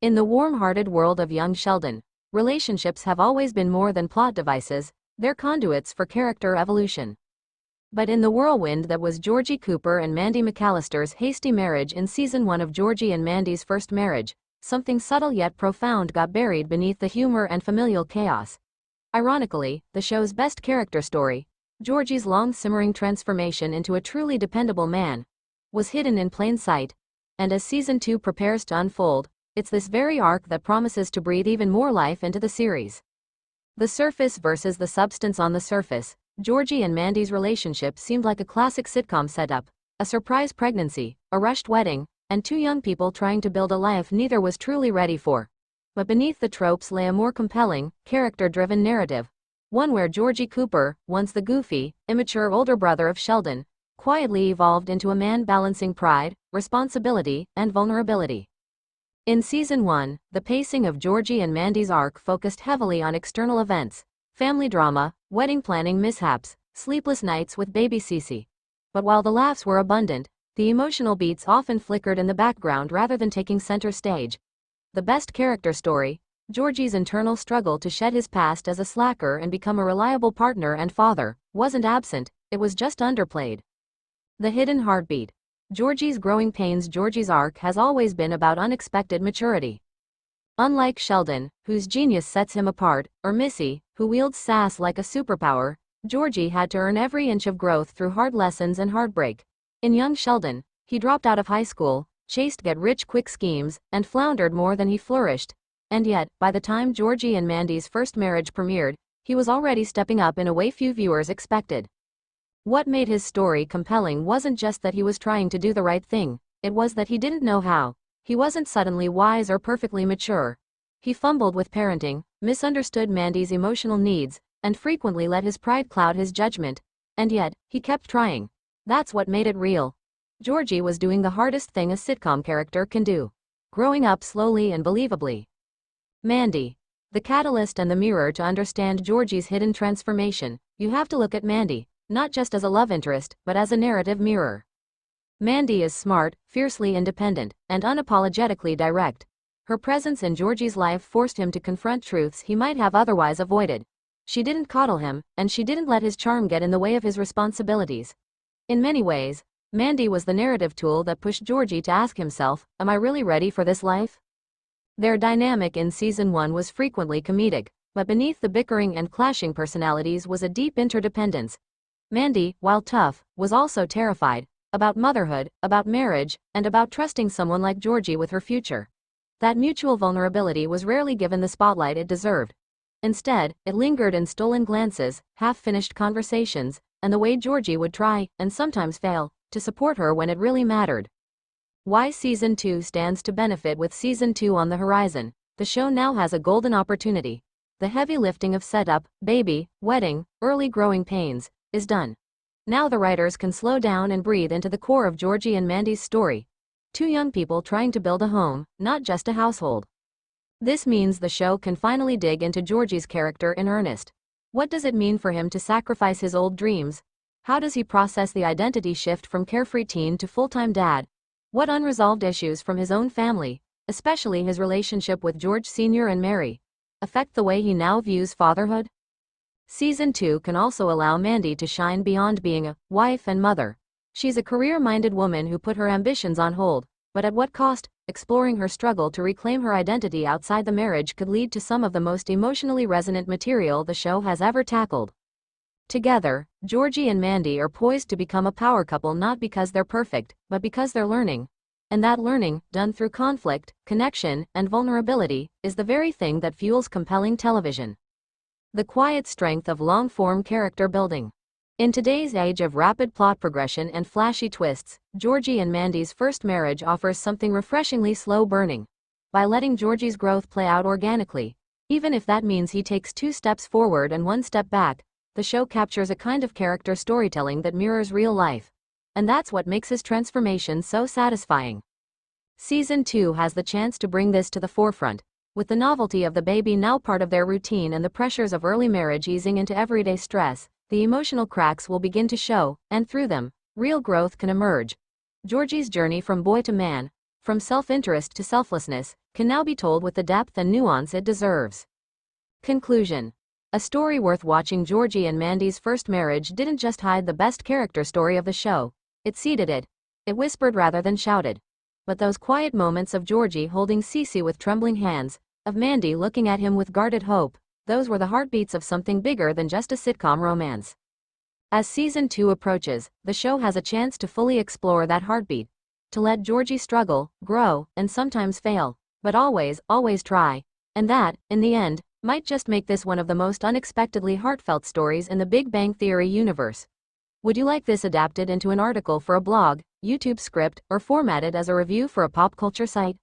In the warm-hearted world of young Sheldon, relationships have always been more than plot devices, they're conduits for character evolution. But in the whirlwind that was Georgie Cooper and Mandy McAllister's hasty marriage in Season 1 of Georgie and Mandy's first marriage, something subtle yet profound got buried beneath the humor and familial chaos. Ironically, the show's best character story, Georgie's long-simmering transformation into a truly dependable man, was hidden in plain sight, and as Season 2 prepares to unfold, it's this very arc that promises to breathe even more life into the series. The surface versus the substance. On the surface, Georgie and Mandy's relationship seemed like a classic sitcom setup, a surprise pregnancy, a rushed wedding, and two young people trying to build a life neither was truly ready for. But beneath the tropes lay a more compelling, character-driven narrative, one where Georgie Cooper, once the goofy, immature older brother of Sheldon, quietly evolved into a man balancing pride, responsibility, and vulnerability. In Season 1, the pacing of Georgie and Mandy's arc focused heavily on external events, family drama, wedding planning mishaps, sleepless nights with baby Cece. But while the laughs were abundant, the emotional beats often flickered in the background rather than taking center stage. The best character story, Georgie's internal struggle to shed his past as a slacker and become a reliable partner and father, wasn't absent, it was just underplayed. The hidden heartbeat. Georgie's growing pains. Georgie's arc has always been about unexpected maturity. Unlike Sheldon, whose genius sets him apart, or Missy, who wields sass like a superpower, Georgie had to earn every inch of growth through hard lessons and heartbreak. In young Sheldon, he dropped out of high school, chased get-rich-quick schemes, and floundered more than he flourished. And yet, by the time Georgie and Mandy's first marriage premiered, he was already stepping up in a way few viewers expected. What made his story compelling wasn't just that he was trying to do the right thing, it was that he didn't know how. He wasn't suddenly wise or perfectly mature. He fumbled with parenting, misunderstood Mandy's emotional needs, and frequently let his pride cloud his judgment. And yet, he kept trying. That's what made it real. Georgie was doing the hardest thing a sitcom character can do, growing up slowly and believably. Mandy. The catalyst and the mirror. To understand Georgie's hidden transformation, you have to look at Mandy, not just as a love interest, but as a narrative mirror. Mandy is smart, fiercely independent, and unapologetically direct. Her presence in Georgie's life forced him to confront truths he might have otherwise avoided. She didn't coddle him, and she didn't let his charm get in the way of his responsibilities. In many ways, Mandy was the narrative tool that pushed Georgie to ask himself, am I really ready for this life? Their dynamic in Season 1 was frequently comedic, but beneath the bickering and clashing personalities was a deep interdependence. Mandy, while tough, was also terrified, about motherhood, about marriage, and about trusting someone like Georgie with her future. That mutual vulnerability was rarely given the spotlight it deserved. Instead, it lingered in stolen glances, half-finished conversations, and the way Georgie would try, and sometimes fail, to support her when it really mattered. Why Season 2 stands to benefit. With Season 2 on the horizon, the show now has a golden opportunity. The heavy lifting of setup, baby, wedding, early growing pains, is done. Now the writers can slow down and breathe into the core of Georgie and Mandy's story. Two young people trying to build a home, not just a household. This means the show can finally dig into Georgie's character in earnest. What does it mean for him to sacrifice his old dreams? How does he process the identity shift from carefree teen to full-time dad? What unresolved issues from his own family, especially his relationship with George Sr. and Mary, affect the way he now views fatherhood? Season 2 can also allow Mandy to shine beyond being a wife and mother. She's a career-minded woman who put her ambitions on hold, but at what cost? Exploring her struggle to reclaim her identity outside the marriage could lead to some of the most emotionally resonant material the show has ever tackled. Together, Georgie and Mandy are poised to become a power couple not because they're perfect, but because they're learning. And that learning, done through conflict, connection, and vulnerability, is the very thing that fuels compelling television. The quiet strength of long-form character building. In today's age of rapid plot progression and flashy twists, Georgie and Mandy's first marriage offers something refreshingly slow-burning. By letting Georgie's growth play out organically, even if that means he takes 2 steps forward and 1 step back, the show captures a kind of character storytelling that mirrors real life. And that's what makes his transformation so satisfying. Season 2 has the chance to bring this to the forefront. With the novelty of the baby now part of their routine and the pressures of early marriage easing into everyday stress, the emotional cracks will begin to show, and through them, real growth can emerge. Georgie's journey from boy to man, from self-interest to selflessness, can now be told with the depth and nuance it deserves. Conclusion. A story worth watching. Georgie and Mandy's first marriage didn't just hide the best character story of the show, it seeded it. It whispered rather than shouted. But those quiet moments of Georgie holding Cece with trembling hands, of Mandy looking at him with guarded hope, those were the heartbeats of something bigger than just a sitcom romance. As season 2 approaches, the show has a chance to fully explore that heartbeat, to let Georgie struggle, grow, and sometimes fail, but always, always try. And that, in the end, might just make this one of the most unexpectedly heartfelt stories in the Big Bang Theory universe. Would you like this adapted into an article for a blog, YouTube script, or formatted as a review for a pop culture site?